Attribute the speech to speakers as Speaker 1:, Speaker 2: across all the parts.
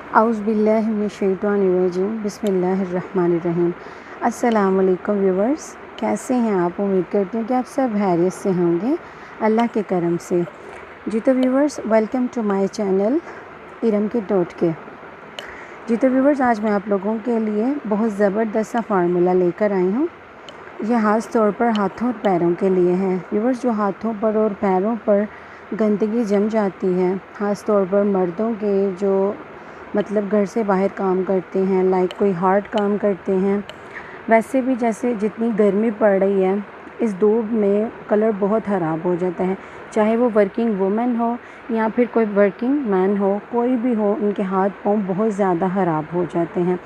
Speaker 1: औज़ु बिल्लाहि मिनश्शैतानिर्रजीम बिस्मिल्लाहिर्रहमानिर्रहीम। अस्सलामु अलैकुम व्यूवर्स, कैसे हैं आप? उम्मीद करती हूँ कि आप सब खैरियत से होंगे अल्लाह के करम से। जी तो viewers, welcome to my channel Iram के टोटके। जी तो व्यूवर्स, आज मैं आप लोगों के लिए बहुत ज़बरदस्त सा फार्मूला लेकर आई हूँ। यह ख़ास तौर पर हाथों और पैरों के लिए है। व्यूवर्स, जो हाथों पर और पैरों पर गंदगी जम जाती है, ख़ास तौर पर मर्दों के जो मतलब घर से बाहर काम करते हैं, लाइक कोई हार्ड काम करते हैं, वैसे भी जैसे जितनी गर्मी पड़ रही है इस धूप में कलर बहुत ख़राब हो जाता है। चाहे वो वर्किंग वुमेन हो या फिर कोई वर्किंग मैन हो, कोई भी हो, उनके हाथ पाँव बहुत ज़्यादा ख़राब हो जाते हैं,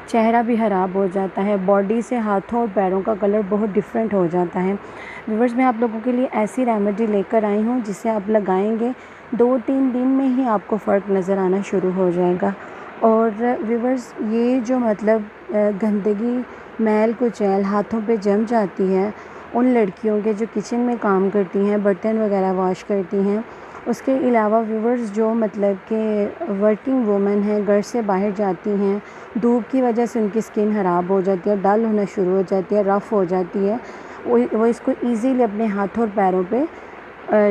Speaker 1: चेहरा भी ख़राब हो जाता है, बॉडी से हाथों और पैरों का कलर बहुत डिफरेंट हो जाता है। व्यूवर्स, मैं आप लोगों के लिए ऐसी रेमेडी लेकर आई हूँ जिसे आप लगाएंगे 2-3 दिन में ही आपको फ़र्क नज़र आना शुरू हो जाएगा। और व्यूवर्स, ये जो मतलब गंदगी, मैल कुचैल हाथों पे जम जाती है, उन लड़कियों के जो किचन में काम करती हैं, बर्तन वगैरह वॉश करती हैं, उसके अलावा व्यूवर्स जो मतलब कि वर्किंग वुमेन हैं, घर से बाहर जाती हैं, धूप की वजह से उनकी स्किन ख़राब हो जाती है, डल होना शुरू हो जाती है, रफ़ हो जाती है, वो इसको ईज़िली अपने हाथों और पैरों पे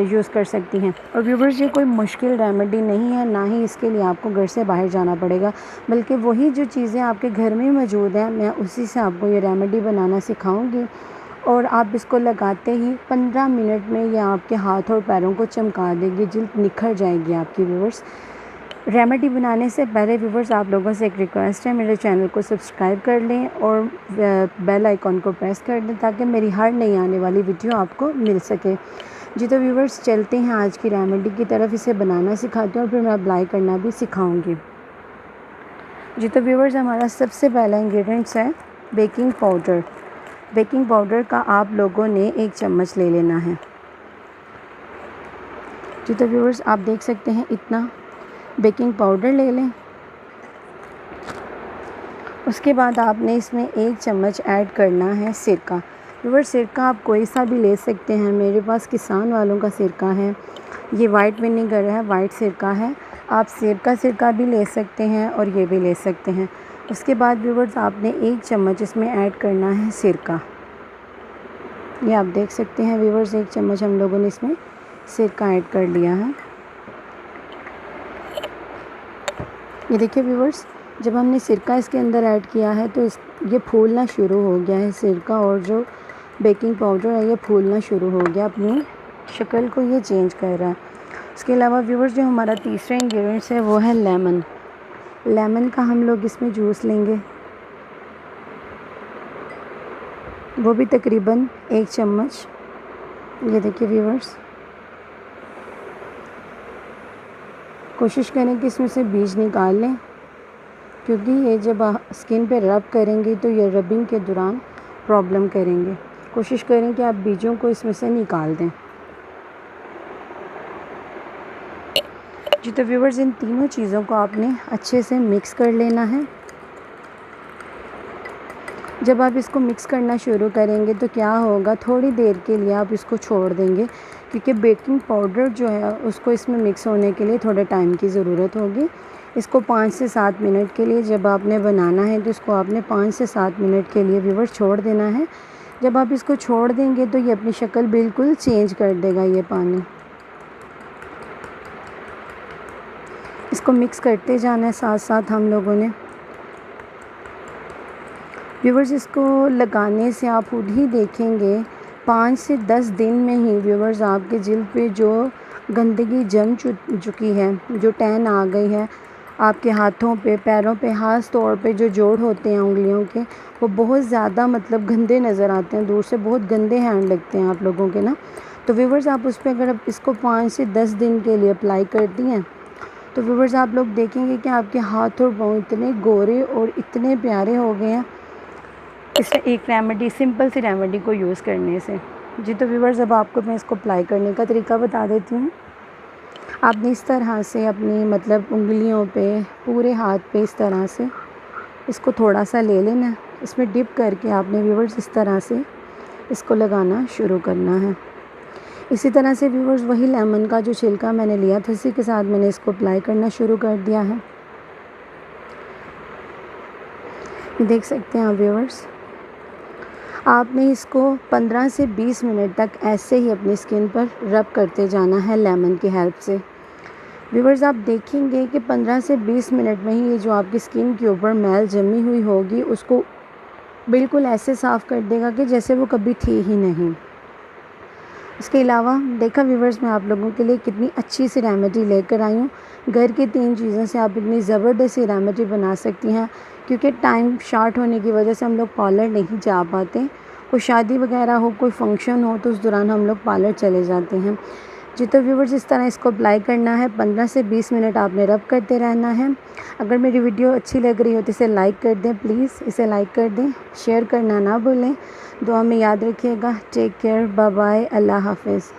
Speaker 1: यूज़ कर सकती हैं। और व्यूवर्स, ये कोई मुश्किल रेमेडी नहीं है, ना ही इसके लिए आपको घर से बाहर जाना पड़ेगा, बल्कि वही जो चीज़ें आपके घर में मौजूद हैं, मैं उसी से आपको ये रेमेडी बनाना सिखाऊंगी। और आप इसको लगाते ही 15 मिनट में ये आपके हाथ और पैरों को चमका देगी, जल्द निखर जाएगी आपकी। व्यूवर्स, रेमेडी बनाने से पहले व्यूवर्स, आप लोगों से एक रिक्वेस्ट है, मेरे चैनल को सब्सक्राइब कर लें और बेल आइकॉन को प्रेस कर दें ताकि मेरी हर नई आने वाली वीडियो आपको मिल सके। जी तो व्यूवर्स, चलते हैं आज की रेमेडी की तरफ। इसे बनाना सिखाती हूँ और फिर मैं अप्लाई करना भी सिखाऊंगी। जी तो व्यूवर्स, हमारा सबसे पहला इंग्रेडिएंट्स है बेकिंग पाउडर। बेकिंग पाउडर का आप लोगों ने 1 चम्मच ले लेना है। जी तो व्यूवर्स, आप देख सकते हैं इतना बेकिंग पाउडर ले लें। उसके बाद आपने इसमें 1 चम्मच ऐड करना है सिरका। व्यूवर्स, सिरका आप कोई सा भी ले सकते हैं, मेरे पास किसान वालों का सिरका है, ये वाइट विनेगर है, वाइट सिरका है। आप सेब का सिरका भी ले सकते हैं और ये भी ले सकते हैं। उसके बाद व्यूवर्स, आपने 1 चम्मच इसमें ऐड करना है सिरका। ये आप देख सकते हैं व्यूवर्स, 1 चम्मच हम लोगों ने इसमें सिरका ऐड कर लिया है। ये देखिए व्यूवर्स, जब हमने सिरका इसके अंदर ऐड किया है तो ये फूलना शुरू हो गया है। सिरका और जो बेकिंग पाउडर है ये फूलना शुरू हो गया, अपनी शक्ल को ये चेंज कर रहा है। उसके अलावा व्यूवर्स, जो हमारा तीसरा इंग्रेडिएंट्स है वो है लेमन। लेमन का हम लोग इसमें जूस लेंगे, वो भी तकरीबन 1 चम्मच। ये देखिए व्यूवर्स, कोशिश करें कि इसमें से बीज निकाल लें, क्योंकि ये जब स्किन पे रब करेंगे तो ये रबिंग के दौरान प्रॉब्लम करेंगे। कोशिश करें कि आप बीजों को इसमें से निकाल दें। जी तो व्यूवर्स, इन तीनों चीज़ों को आपने अच्छे से मिक्स कर लेना है। जब आप इसको मिक्स करना शुरू करेंगे तो क्या होगा, थोड़ी देर के लिए आप इसको छोड़ देंगे, क्योंकि बेकिंग पाउडर जो है उसको इसमें मिक्स होने के लिए थोड़े टाइम की ज़रूरत होगी। इसको 5 से 7 मिनट के लिए जब आपने बनाना है तो इसको आपने 5 से 7 मिनट के लिए व्यूवर्स छोड़ देना है। जब आप इसको छोड़ देंगे तो ये अपनी शक्ल बिल्कुल चेंज कर देगा। ये पानी, इसको मिक्स करते जाना है साथ साथ हम लोगों ने। व्यूवर्स, इसको लगाने से आप खुद ही देखेंगे 5 से 10 दिन में ही व्यूवर्स आपके जिल्द पे जो गंदगी जम चुकी है, जो टैन आ गई है आपके हाथों पे, पैरों पे, ख़ास तौर पे जो जोड़ होते हैं उंगलियों के, वो बहुत ज़्यादा मतलब गंदे नज़र आते हैं, दूर से बहुत गंदे हैंड लगते हैं आप लोगों के ना। तो व्यूवर्स, आप उस पर अगर आप इसको 5 से 10 दिन के लिए अप्लाई करती हैं तो व्यूवर्स, आप लोग देखेंगे कि आपके हाथ और पाँव इतने गोरे और इतने प्यारे हो गए हैं इस एक रेमेडी, सिंपल सी रेमेडी को यूज़ करने से। जी तो व्यूवर्स, अब आपको मैं इसको अप्लाई करने का तरीका बता देती हूँ। आपने इस तरह से अपनी मतलब उंगलियों पे, पूरे हाथ पे इस तरह से इसको थोड़ा सा ले लेना है। इसमें डिप करके आपने व्यूवर्स इस तरह से इसको लगाना शुरू करना है। इसी तरह से व्यूवर्स, वही लेमन का जो छिलका मैंने लिया था उसी के साथ मैंने इसको अप्लाई करना शुरू कर दिया है। ये देख सकते हैं आप व्यूअर्स। आपने इसको 15 से 20 मिनट तक ऐसे ही अपनी स्किन पर रब करते जाना है लेमन की हेल्प से। व्यूअर्स आप देखेंगे कि 15 से 20 मिनट में ही ये जो आपकी स्किन के ऊपर मैल जमी हुई होगी उसको बिल्कुल ऐसे साफ़ कर देगा कि जैसे वो कभी थी ही नहीं। इसके अलावा देखा व्यूअर्स मैं आप लोगों के लिए कितनी अच्छी सी रेमेडी लेकर आई हूँ। घर की 3 चीज़ों से आप इतनी ज़बरदस्त सी रेमेडी बना सकती हैं। क्योंकि टाइम शॉर्ट होने की वजह से हम लोग पार्लर नहीं जा पाते। कोई शादी वगैरह हो, कोई फंक्शन हो तो उस दौरान हम लोग पार्लर चले जाते हैं। जी तो व्यूअर्स इस तरह इसको अप्लाई करना है। 15 से 20 मिनट आपने रब करते रहना है। अगर मेरी वीडियो अच्छी लग रही हो तो इसे लाइक कर दें, प्लीज़ इसे लाइक कर दें, शेयर करना ना भूलें। दुआ में याद रखिएगा। टेक केयर, बाय बाय, अल्लाह हाफिज़।